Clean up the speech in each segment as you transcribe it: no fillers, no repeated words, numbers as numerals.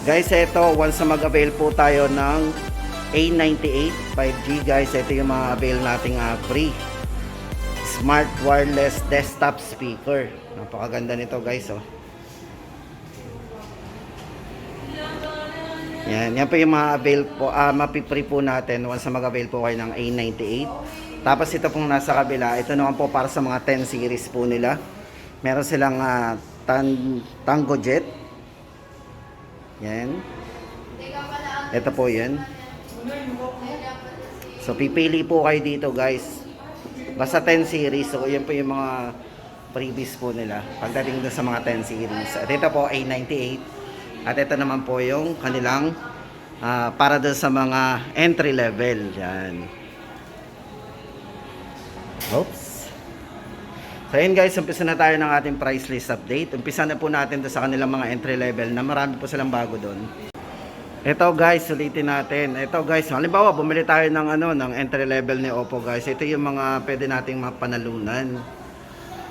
Guys, ito, once na mag-avail po tayo ng A98 5G, guys, ito yung mga avail nating free smart wireless desktop speaker. Napakaganda nito, guys, oh. Yan po yung mga avail po, mapipree po natin once na mag-avail po kayo ng A98. Tapos ito pong nasa kabila, ito naman po para sa mga 10 series po nila. Meron silang Tango Jet. Yan. Ito po yan. So pipili po kayo dito, guys. Basta 10 series. So yan po yung mga previous po nila pagdating doon sa mga 10 series. At ito po A98. At ito naman po yung kanilang para doon sa mga entry level. Yan. Oops. So yun, guys, umpisa na tayo ng ating price list update. Umpisa na po natin doon sa kanilang mga entry level na marami po silang bago doon. Ito, guys, ulitin natin. Ito, guys, halimbawa bumili tayo ng ng entry level ni Oppo, guys. Ito yung mga pwede nating mapanalunan.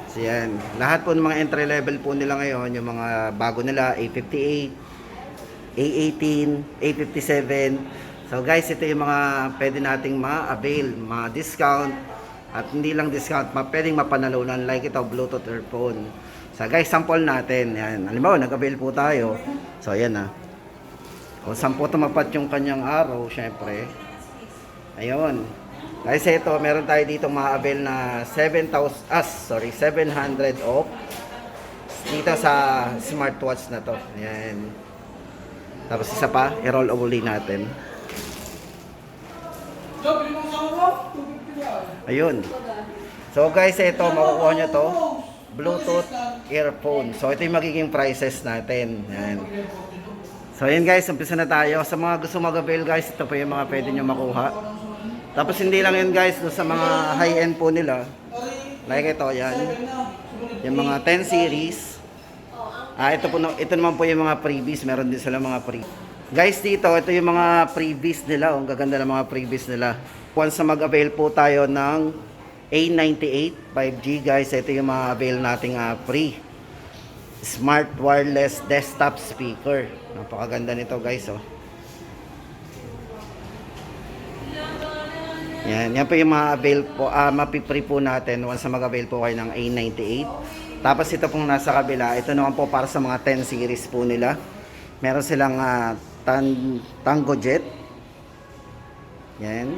So yan, lahat po ng mga entry level po nila ngayon, yung mga bago nila, A58, A18, A57. So guys, ito yung mga pwede nating ma-avail, ma-discount, at hindi lang discount, pwedeng mapanalunan, like ito, Bluetooth earphone. So guys, sample natin. Yan, halimbawa, nag-avail po tayo. So yan na. Kung saan po tumapat yung kanyang araw, syempre. Ayun. Guys, ito, meron tayo dito ma-avail na 700 off dito sa smartwatch na to. Ayan. Tapos isa pa, i-roll uli natin. Ayun. So guys, ito, makukuha nyo to, Bluetooth earphone. So ito yung magiging prices natin. Ayan. So ayan, guys, umpisa na tayo. Sa mga gusto mag-avail, guys, ito po yung mga pwede nyo makuha. Tapos hindi lang yun, guys, sa mga high-end po nila. Like ito, yan. Yung mga 10 series. Ito naman po yung mga freebies. Meron din sila mga freebies. Guys, dito, ito yung mga freebies nila. Ang gaganda ng mga freebies nila. Once na mag-avail po tayo ng A98 5G, guys, ito yung mga avail nating free smart wireless desktop speaker. Napakaganda nito, guys, oh. Yan po yung mga avail po, mapipree po natin once na mag-avail po kayo ng A98. Tapos ito pong nasa kabila, ito naman po para sa mga 10 series po nila. Meron silang Tango Jet. Yan.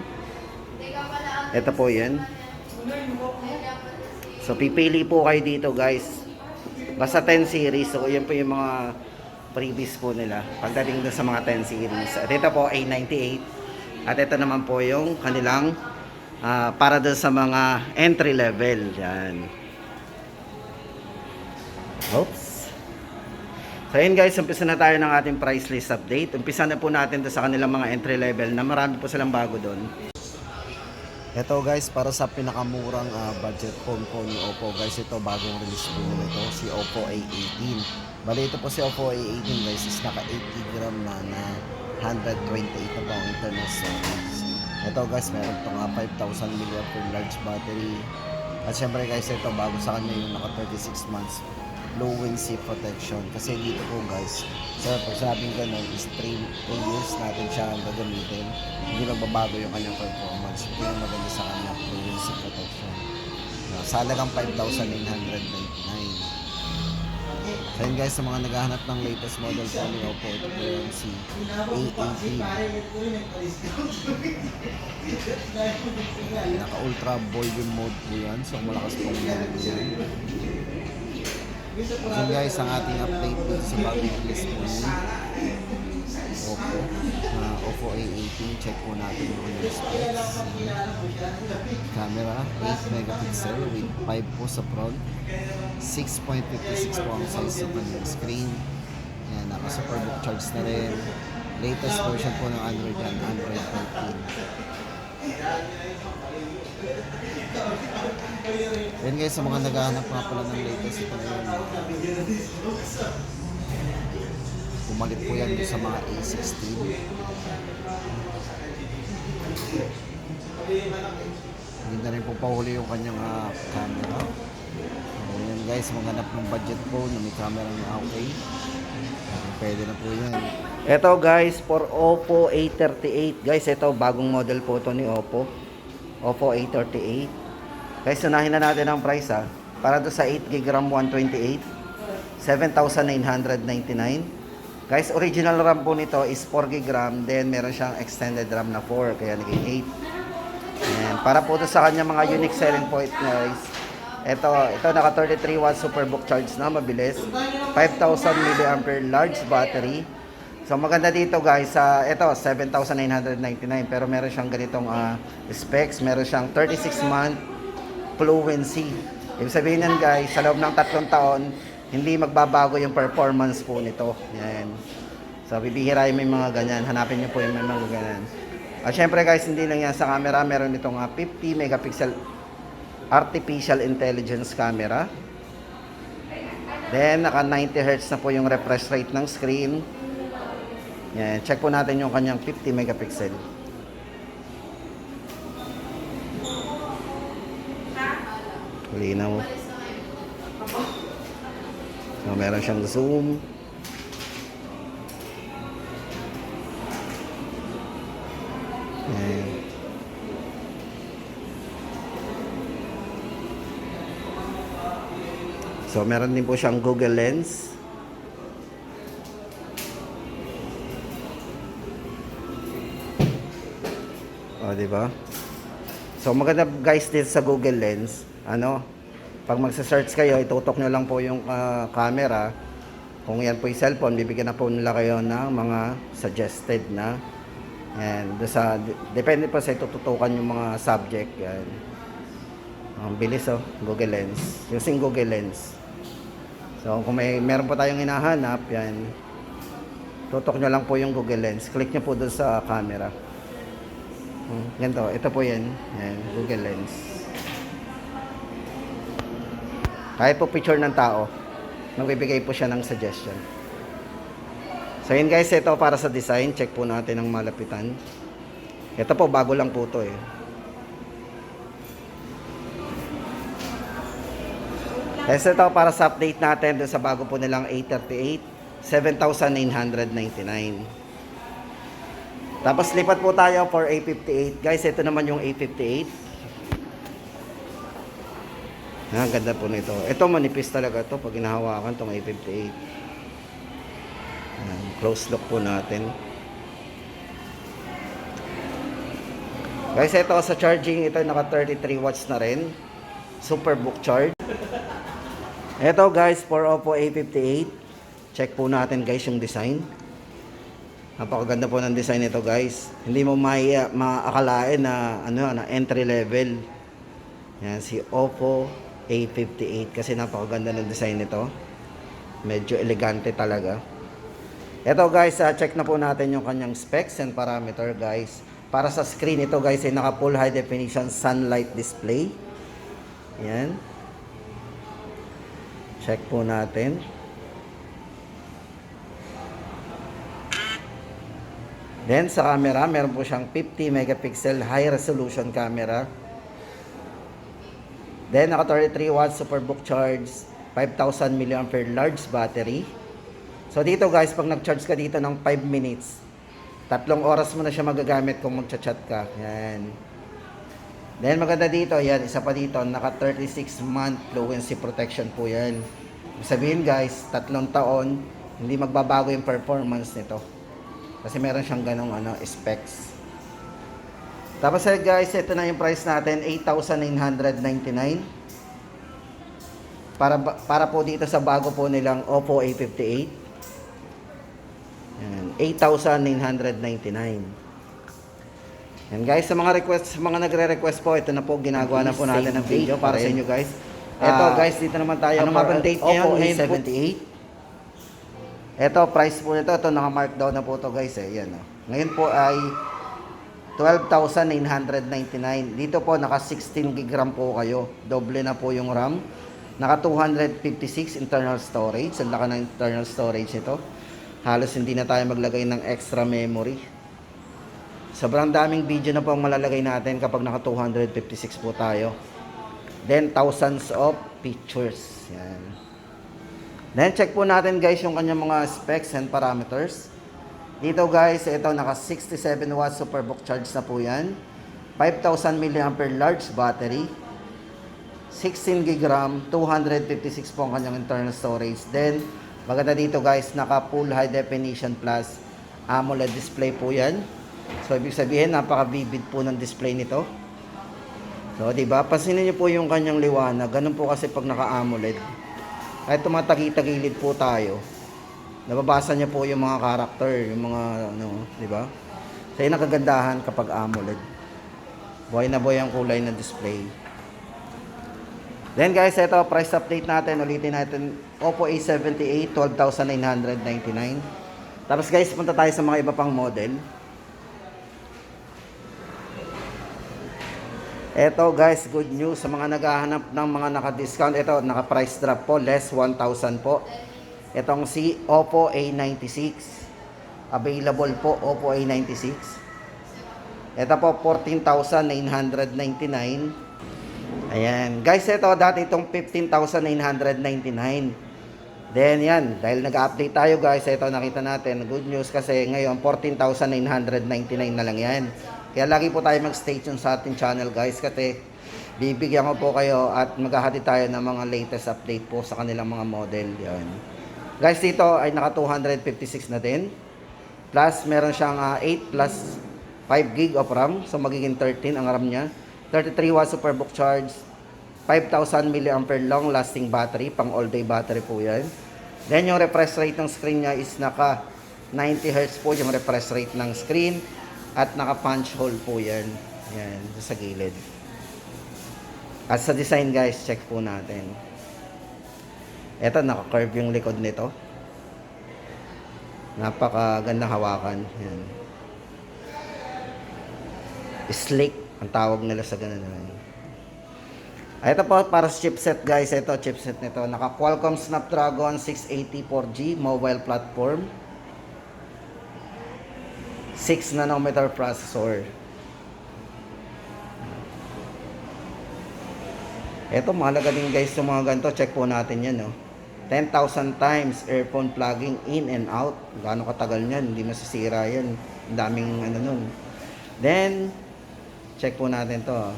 Ito po yan. So pipili po kayo dito, guys. Basta 10 series. So yan po yung mga previous po nila pagdating doon sa mga 10 series. At ito po A98. At ito naman po yung kanilang para doon sa mga entry level. Yan. Oops. So yun, guys, umpisa na tayo ng ating price list update. Umpisa na po natin doon sa kanilang mga entry level na marami po silang bago doon. Ito, guys, para sa pinakamurang budget phone po ni Oppo, guys, ito bagong release po nila ito, si Oppo A18. Bali, ito po si Oppo A18, guys, is naka 8 GB na 128 na po ang internal storage. Ito, guys, meron ito nga 5,000 mAh large battery. At syempre, guys, ito bago sa kanya yung naka 36 months low wind sea protection. Kasi dito po, guys, pag sabing ganun is 3 years natin siya gagamitin, hindi magbabago yung kanyang performance. Ito yung maganda sa kanya, low wind sea protection. Sa halagang 5,999. So yun, guys, sa mga naghahanap ng latest model po ni Oppo, ito po yung si A18. Naka ultra volume mode po yan, so malakas po yan. So guys, ang ating update dito sa bagong release po ni Oppo, Oppo A18. Check po natin yung kanyang specs. Camera 8 megapixel with 5 po sa front, 6.56 po ang size ng kanyang screen. Yan, naka-superbook charge na rin. Latest version po ng Android yan, Android 13. Yan, guys, sa mga naghahanap nga pala ng latest, ito na yun. Pumalit po yan sa mga A16. Hindi na rin po pahuli yung kanyang camera. Yan, guys, maghanap ng budget phone na may camera na okay. Pwede na po yan. Ito guys, for Oppo A38. Guys, ito bagong model po ito ni Oppo. Oppo A38. Guys, unahin na natin ang price ha. Para do sa 8GB RAM 128, 7,999. Guys, original RAM po nito is 4GB RAM. Then meron siyang extended RAM na 4, kaya naging 8. And para po to sa kanya mga unique selling point guys. Ito naka 33 watts superbook charge na mabilis. 5,000 mAh large battery. So maganda dito guys, ito 7,999 pero meron siyang ganitong specs, meron siyang 36 month fluency. Ibig sabihin yan guys, sa loob ng 3 taon, hindi magbabago yung performance po nito. Yan. So bibihira yung may mga ganyan, hanapin niyo po yung may mga ganyan. At syempre guys, hindi lang yan sa camera, meron itong 50 megapixel artificial intelligence camera. Then naka 90 Hz na po yung refresh rate ng screen. Yan, check po natin yung kanyang 50 megapixel. Linaw. So, meron siyang zoom. Yan. So, meron din po siyang Google Lens. O, di ba? So, maganda guys dito sa Google Lens. Pag magsa-search kayo, itutok nyo lang po yung camera. Kung yan po yung cellphone, bibigyan na po nila kayo ng mga suggested na. And depende po sa itututukan yung mga subject. Yan. Ang bilis Google Lens. Using Google Lens. So, kung meron po tayong hinahanap, yan. Tutok nyo lang po yung Google Lens. Click nyo po doon sa camera. Ganito. Ito po yan. Yan. Google Lens. Kahit po picture ng tao, magbibigay po siya ng suggestion. So yun guys, ito para sa design. Check po natin ang malapitan. Ito po, bago lang po ito Guys, ito para sa update natin dun sa bago po nilang A38, 7,999. Tapos lipat po tayo for A58. Guys, ito naman yung A58. Ang ganda po nito. Ito manipis talaga to pag hinahawakan tong A58. Close look po natin. Guys, ito sa charging, ito naka 33 watts na rin. Superbook charge. Ito guys, for Oppo A58. Check po natin guys yung design. Napakaganda po ng design nito guys. Hindi mo maakalain na na entry level. Yan si Oppo A58 kasi napakaganda ng design nito. Medyo elegante talaga. Ito guys, check na po natin yung kanyang specs and parameter guys. Para sa screen ito guys ay naka full high definition sunlight display. Yan. Check po natin. Then sa camera, meron po siyang 50 megapixel high resolution camera. Then naka 33 watts superbook charge, 5,000 mAh large battery. So dito guys, pag nag-charge ka dito ng 5 minutes, 3 oras mo na siya magagamit kung magchat-chat ka. Yan. Then maganda dito, yan, isa pa dito, naka 36 month fluency protection po yan. Sabihin guys, 3 taon, hindi magbabago yung performance nito. Kasi meron siyang ganong specs. Tapos guys, ito na yung price natin, 8,999. Para po dito sa bago po nilang Oppo A58. Yan, 8,999. Yan guys, sa mga nagre-request po, ito na po, ginagawa na po natin ng video para sa inyo guys. Ito guys, dito naman tayo for Oppo A78. Ito, price po nito, ito naka-markdown na po ito guys. Yan, ngayon po ay 12,999. Dito po naka 16 GB RAM po kayo. Doble na po yung RAM. Naka 256 internal storage. Ang laki ng internal storage ito. Halos hindi na tayo maglagay ng extra memory. Sobrang daming video na po ang malalagay natin kapag naka 256 po tayo. Then thousands of pictures. Yan. Then check po natin guys yung kanyang mga specs and parameters. Dito guys, ito naka 67 watts superbook charge na po yan. 5,000 mAh large battery. 16 GB RAM, 256 po ang kanyang internal storage. Then, maganda dito guys, naka full high definition plus AMOLED display po yan. So, ibig sabihin, napaka-vivid po ng display nito. So, diba? Pansinin niyo po yung kanyang liwanag. Ganun po kasi pag naka-AMOLED. Kahit tumatagi-tagilid po tayo, nababasa niya po yung mga character, yung mga, ano, diba? So, yung nakagandahan kapag AMOLED. Buhay na buhay ang kulay ng display. Then guys, ito price update natin. Ulitin natin, Oppo A78, 12,999. Tapos guys, punta tayo sa mga iba pang model. Ito guys, good news sa mga naghahanap ng mga naka-discount. Ito, naka-price drop po, less 1,000 po. Itong si Oppo A96. Available po, Oppo A96. Ito po, 14,999. Ayan. Guys, ito dati itong 15,999. Then yan, dahil nag-update tayo guys, ito nakita natin, good news kasi ngayon 14,999 na lang yan. Kaya lagi po tayo mag-stay tuned sa ating channel guys kasi bibigyan ko po kayo at maghahatid tayo ng mga latest update po sa kanilang mga model. Yan. Guys, dito ay naka 256 na din. Plus, meron siyang 8 plus 5 gig of RAM. So, magiging 13 ang RAM niya. 33 watts superbook charge, 5,000 mAh long lasting battery, pang all day battery po yan. Then yung refresh rate ng screen niya is naka 90 Hz po yung refresh rate ng screen at naka punch hole po yan. Yan, sa gilid. At sa design guys, check po natin. Ito, naka curve yung likod nito. Napakagandang hawakan. Yan. Sleek ang tawag nila sa ganun. Ito po para sa chipset guys. Ito chipset nito. Naka Qualcomm Snapdragon 680 4G mobile platform. 6 nanometer processor. Ito mahalaga din guys yung mga ganito. Check po natin yan. 10,000 times earphone plugging in and out. Gaano katagal yan? Hindi masisira yan. Ang daming ano nun. Then check po natin to.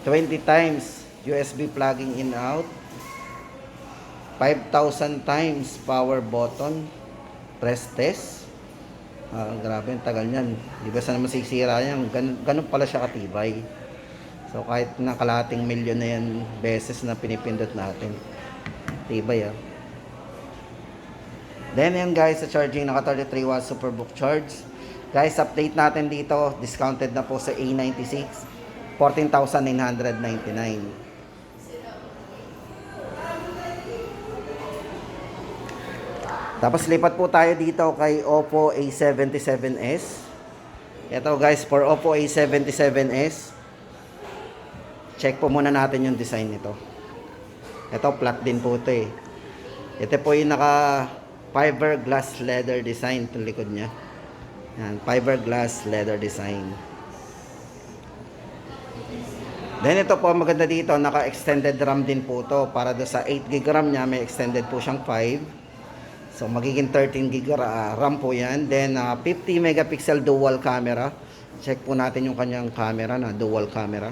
20 times USB plugging in out. 5,000 times power button press test. Grabe, ang tagal niyan. Di ba sana masisira yan? Ganun pala siya katibay. So kahit na kalahating milyon na yan beses na pinipindot natin. Tibay Then yan guys, sa charging naka 33 watts superbook charge. Guys, update natin dito. Discounted na po sa A96. 14,999. Tapos lipat po tayo dito kay Oppo A77s. Ito guys, for Oppo A77s. Check po muna natin yung design nito. Ito, flat din po ito eh. Ito po yung naka fiberglass leather design itong likod niya. Yan, fiberglass leather design. Then ito po maganda dito, naka-extended RAM din po to. Para do sa 8 GB RAM niya, may extended po siyang 5. So magiging 13 GB RAM po yan. Then 50 megapixel dual camera. Check po natin yung kanyang camera na dual camera.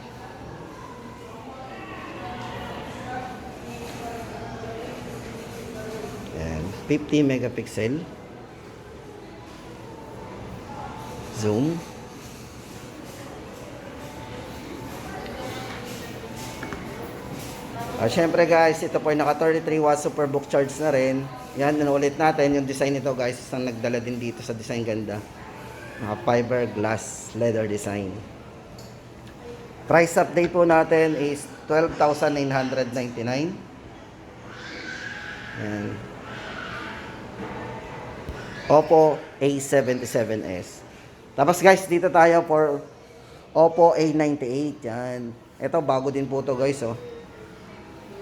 Yan, 50 megapixel. Zoom. Syempre guys, ito po ay naka 33 watts superbook charge na rin. Yan, ulit natin yung design nito guys. Isang nagdala din dito sa design ganda. Naka fiberglass leather design. Price update po natin is 12,999. Yan. Oppo A77s. Tapos guys, dito tayo for Oppo A98. Yan. Ito, bago din po to guys,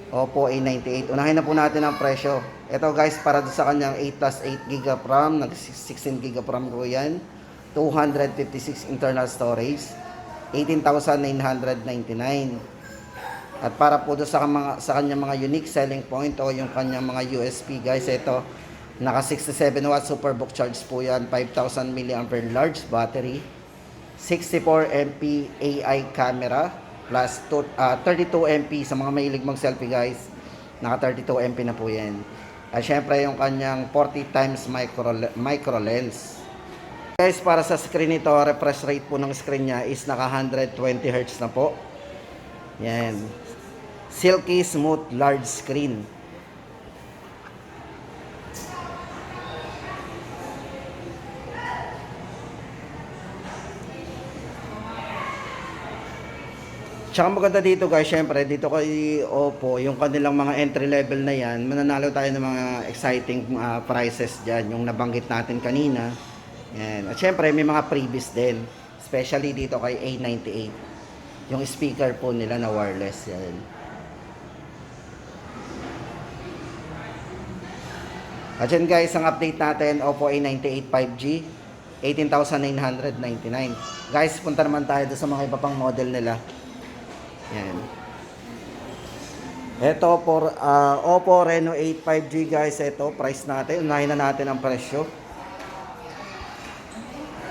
Oppo A98. Unahin na po natin ang presyo. Ito guys, para sa kanyang 8 plus 8 GB RAM, nag 16 GB RAM po yan. 256 internal storage. 18,999. At para po doon sa kanyang mga unique selling point o yung kanyang mga USP guys, ito, naka 67 watt superbook charge po yan, 5000 mAh large battery, 64 MP AI camera, plus 32 MP sa mga mahilig mag selfie guys, naka 32 MP na po yan. At syempre yung kanyang 40 times micro lens. Guys, para sa screen nito, refresh rate po ng screen niya is naka 120 Hz na po. Yan. Silky smooth large screen. Tsaka maganda dito guys, syempre dito kay Oppo, yung kanilang mga entry level na yan, mananalo tayo ng mga exciting prices dyan, yung nabanggit natin kanina. Yan. At syempre may mga previous din, especially dito kay A98, yung speaker po nila na wireless. Yan. At yan guys, ang update natin, Oppo A98 5G, 18,999. Guys, punta naman tayo sa mga iba pang model nila. Yan. Ito, for Oppo Reno 8 5G guys, ito, price natin, unahin na natin ang presyo.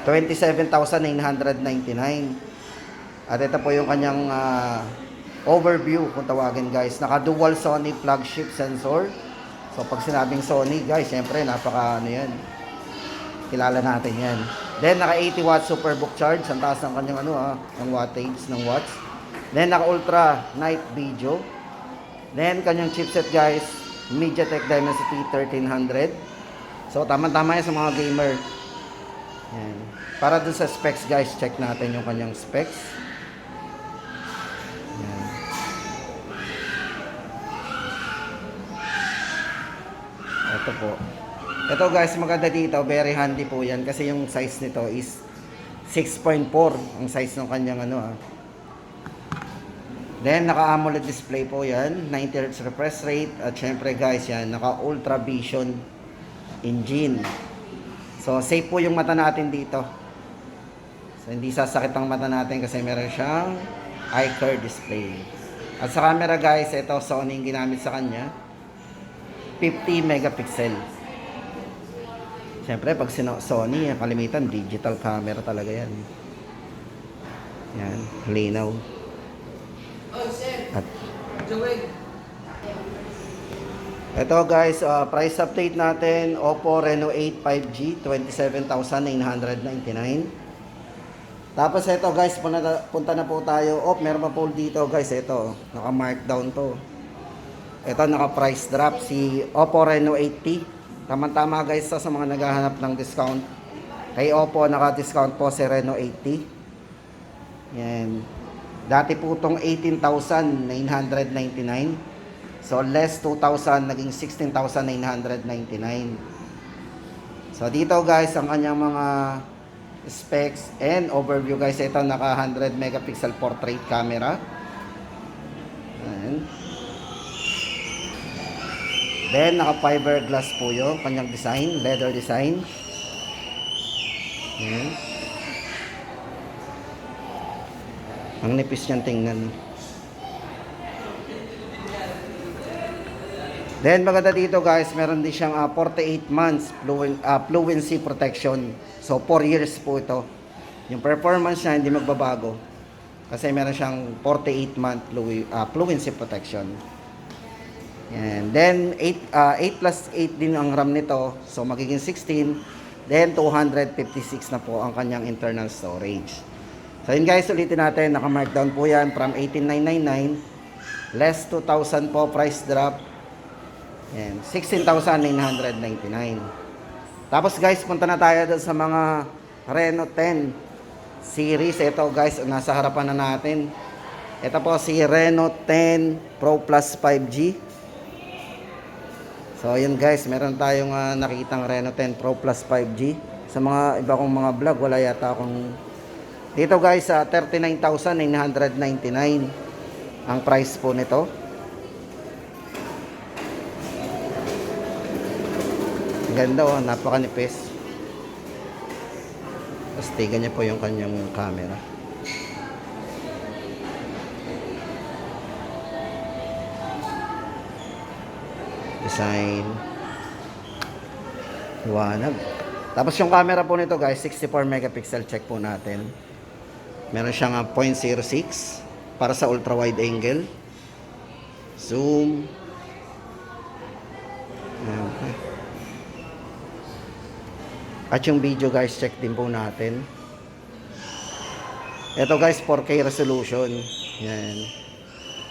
27,999. At ito po yung kanyang overview kung tawagin guys. Naka dual Sony flagship sensor. So pag sinabing Sony guys, syempre napaka ano yan, kilala natin yan. Then naka 80 watt superbook charge, ang taas ng kanyang ng wattage ng watts. Then naka ultra night video. Then kanyang chipset guys, MediaTek Dimensity 1300. So tama-tama yan sa mga gamer. Yan. Para dun sa specs guys, check natin yung kanyang specs. Ito po. Ito guys, maganda dito, very handy po yan kasi yung size nito is 6.4 ang size ng kanyang Then naka AMOLED display po yan, 90 Hz refresh rate, at syempre guys yan, naka Ultra Vision engine. So safe po yung mata natin dito. So hindi sasakit ang mata natin kasi meron siyang iCur display. At sa camera guys, ito Sony yung ginamit sa kanya. 50 megapixel. Siyempre, pag Sony, kalimitan, digital camera talaga yan. Yan, linaw. At ito guys, price update natin, Oppo Reno 8 5G, 27,999. Tapos ito guys, punta na po tayo. Meron pa po dito guys, ito, naka-markdown to. Ito naka-price drop si Oppo Reno 8T. Tama-tama guys sa mga naghahanap ng discount. Kay Oppo naka-discount po si Reno 8T. Yan. Dati po itong 18,999. So less 2,000, naging 16,999. So dito guys ang kanyang mga specs and overview guys. Ito naka 100 megapixel portrait camera. Ayan. Then, naka fiberglass po yung kanyang design, leather design. Ayan. Ang nipis niyang tingnan. Then, maganda dito guys, meron din siyang 48 months fluency protection. So, 4 years po ito. Yung performance niya hindi magbabago. Kasi meron siyang 48 month fluency protection. And then 8 plus 8 din ang RAM nito. So magiging 16. Then 256 na po ang kanyang internal storage. So yun guys, ulitin natin, naka-markdown po yan from 18,999. Less 2,000 po price drop. And 16,999. Tapos guys, punta na tayo doon sa mga Reno 10 series. Ito guys, nasa harapan na natin. Ito po si Reno 10 Pro Plus 5G. So yun guys, meron tayong nakitang Reno 10 Pro Plus 5G. Sa mga iba kong mga vlog, wala yata akong dito guys, 39,999 ang price po nito. Ganda oh, napakanipis. Astigan niya po yung kanyang camera. Design. Liwanag. Tapos yung camera po nito guys, 64 megapixel, check po natin. Meron siyang 0.06 para sa ultra wide angle. Zoom. Okay. At yung video guys, check din po natin. Ito guys, 4K resolution. Yan.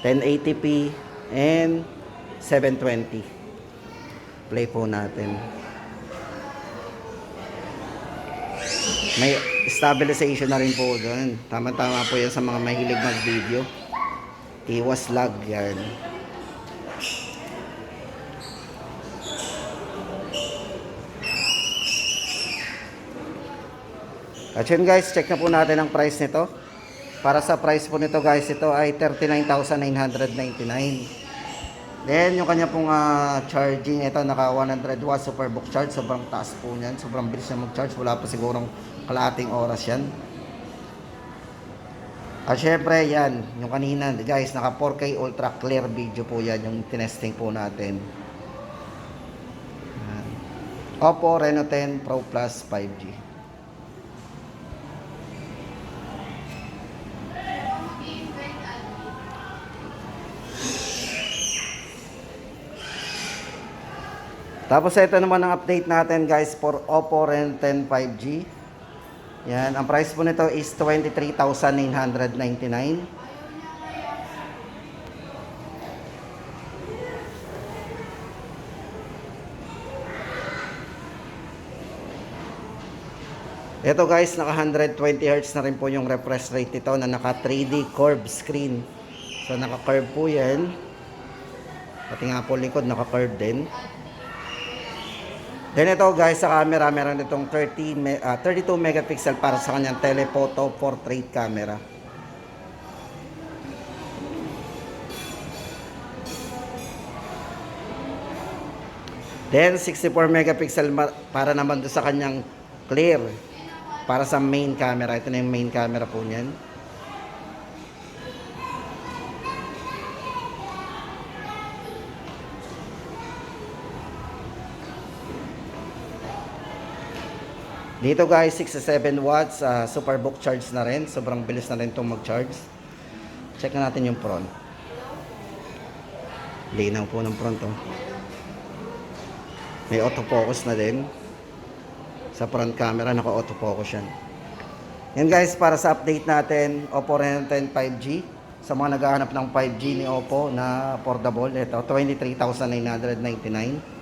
1080p and 720. Play po natin. May stabilization na rin po doon. Tama-tama po yan sa mga mahilig mag-video. Iwas lag yan. At yun guys, check na po natin ang price nito. Para sa price po nito guys, ito ay 39,999. Then yung kanya pong charging, ito naka 100 watts superbook charge. Sobrang taas po niyan. Sobrang bilis na mag-charge. Wala pa sigurong kalahating oras yan. At syempre yan, yung kanina guys, naka 4K ultra clear video po yan. Yung tinesting po natin. Yan. Oppo Reno 10 Pro Plus 5G. Tapos ito naman ang update natin guys for Oppo Reno 10 5G. Yan, ang price po nito is 23,999. Ito guys, naka 120 Hz na rin po yung refresh rate nito na naka 3D curve screen. So naka curve po yan. Pati nga po likod naka curve din. Then ito guys, sa camera, meron itong 32 megapixel para sa kanyang telephoto portrait camera. Then 64 megapixel para naman doon sa kanyang clear para sa main camera. Ito na yung main camera po niyan. Dito guys, 6 to 7 watts, superbook charge na rin. Sobrang bilis na rin itong mag-charge. Check na natin yung front. Linaw po ng front oh. May autofocus na din. Sa front camera, naka-autofocus yan. Yan guys, para sa update natin, Oppo Reno 10 5G. Sa mga naghahanap ng 5G ni Oppo na affordable, ito, 23,999.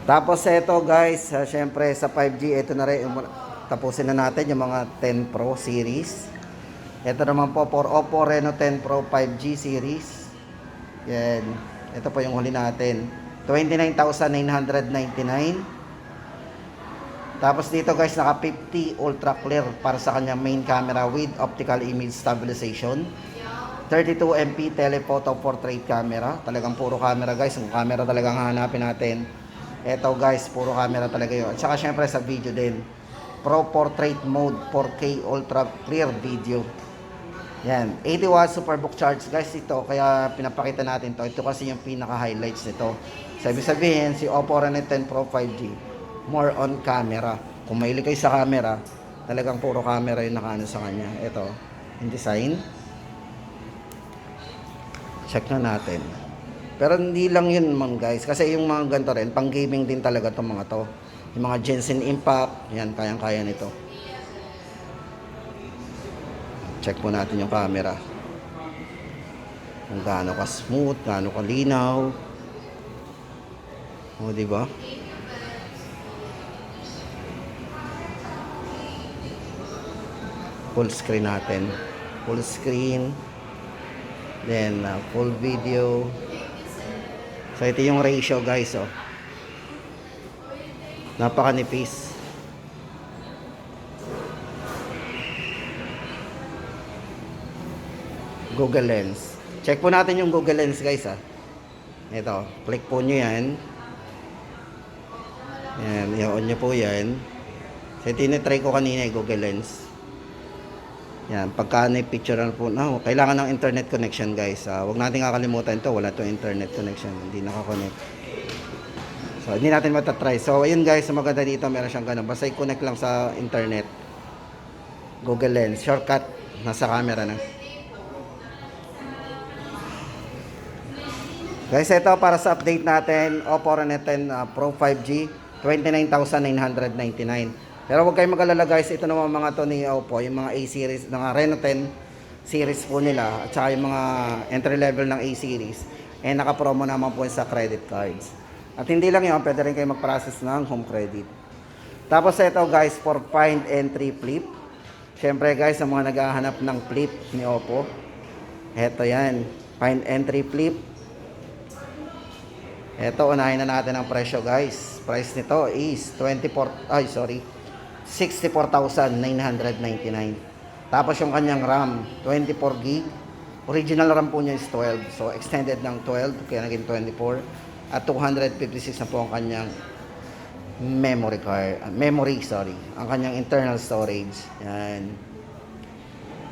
Tapos ito guys, syempre sa 5G, ito na rin, tapusin na natin yung mga 10 Pro series. Ito naman po for Oppo Reno 10 Pro 5G series. Yan, ito po yung huli natin, 29,999. Tapos dito guys, naka 50 ultra clear para sa kanyang main camera with optical image stabilization. 32 MP telephoto portrait camera. Talagang puro camera guys, kung camera talagang hanapin natin. Eto guys, puro camera talaga yun. At saka syempre sa video din. Pro Portrait Mode 4K Ultra Clear Video. Yan. 80 watts superbook charge guys ito. Kaya pinapakita natin to. Ito kasi yung pinaka-highlights nito. Sabi sabihin, si Oppo Reno 10 Pro 5G. More on camera. Kung mahilig kayo sa camera, talagang puro camera yung nakaano sa kanya. Ito, yung design. Check na natin. Pero hindi lang yun man guys, kasi yung mga ganito rin, pang gaming din talaga itong mga to. Yung mga Genshin Impact, yan, kayang-kaya nito. Check po natin yung camera. Kung gaano ka smooth, gaano ka linaw. O, diba? Full screen natin. Full screen. Then, full video. So ito yung ratio guys oh. Napakanipis. Google Lens. Check po natin yung Google Lens guys ah. Ito, click po nyo yan. Yan, i-on nyo po yan. So tinitry ko kanina yung Google Lens. Yan, pagka na-picture po na, kailangan ng internet connection guys. Huwag natin kakalimutan ito, wala to internet connection, hindi nakakonect. So, hindi natin matatry. So, ayun guys, maganda dito, meron siyang ganun. Basta i-connect lang sa internet. Google Lens, shortcut, nasa camera na. Guys, ito para sa update natin, Oppo Reno 10 Pro 5G, 29,999. Pero huwag kayong mag-alala guys, ito naman mga to ni Oppo, yung mga A-series, ng Reno 10 series po nila, at saka yung mga entry level ng A-series, naka-promo naman po sa credit cards. At hindi lang yun, pwede rin kayo mag-process ng home credit. Tapos ito guys, for find entry flip. Syempre guys, sa mga naghahanap ng flip ni Oppo, ito yan, find entry flip. Ito, unahin na natin ang presyo guys. Price nito is 64,999. Tapos yung kanyang RAM, 24 gig. Original RAM po niya is 12. So extended ng 12, kaya naging 24. At 256 na po ang kanyang memory, ang kanyang internal storage. Yan.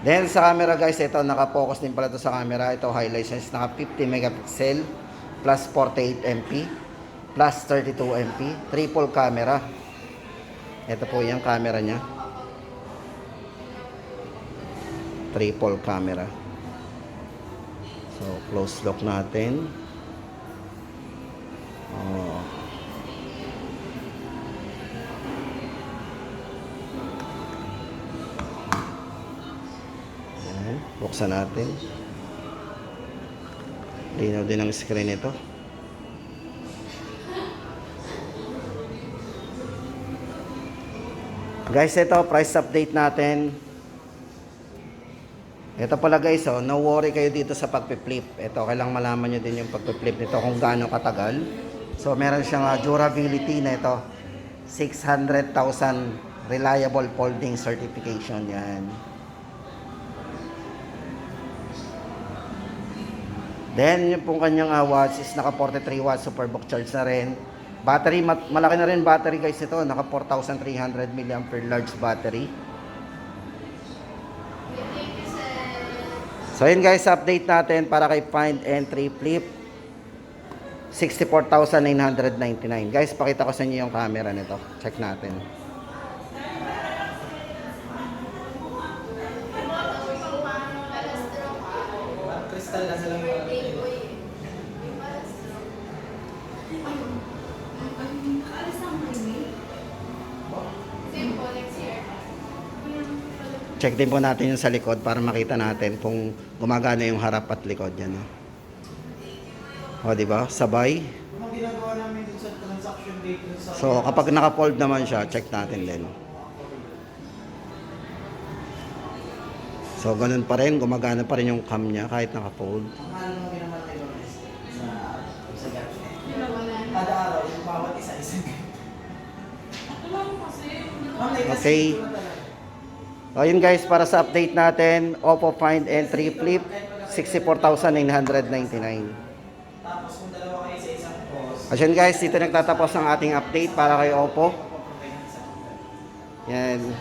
Then sa camera guys, ito naka-focus din pala to sa camera. Ito highlights niya is naka 50 megapixel plus 48 MP plus 32 MP, triple camera. Ito po yung camera niya. Triple camera. So, close lock natin. Oh. Ayan, buksan natin. Linaw din ang screen nito. Guys, ito price update natin. Ito pala guys, no worry kayo dito sa pagpi-flip. Ito, kailangang malaman nyo din yung pagpi-flip nito kung gaano katagal. So, meron siyang durability na ito. 600,000 reliable folding certification. Yan. Then, yung pong kanyang watch is naka 43 watts, superbook charge na rin. Battery, malaki na rin battery guys ito. Naka 4,300 mAh large battery. So yun guys, update natin para kay Find Entry Flip. 64,999. Guys, pakita ko sa inyo yung camera nito. Check natin. Crystal na sila. Check din po natin yung sa likod para makita natin kung gumagana yung harap at likod yan. O, di ba? Sabay. Ang ginagawa namin dun sa transaction date dun sa... So, kapag naka-fold naman siya, check natin din. So, ganun pa rin. Gumagana pa rin yung cam niya kahit naka-fold. Ang mahal mo minamatay ko sa gabi. Kada araw, yung bawat isa-isa. Okay. So, yun guys, para sa update natin, Oppo Find Entry Flip, 64,999. Tapos kung dalawa kayo sa isang post. At yun guys, dito nagtatapos ang ating update para kay Oppo. Yan.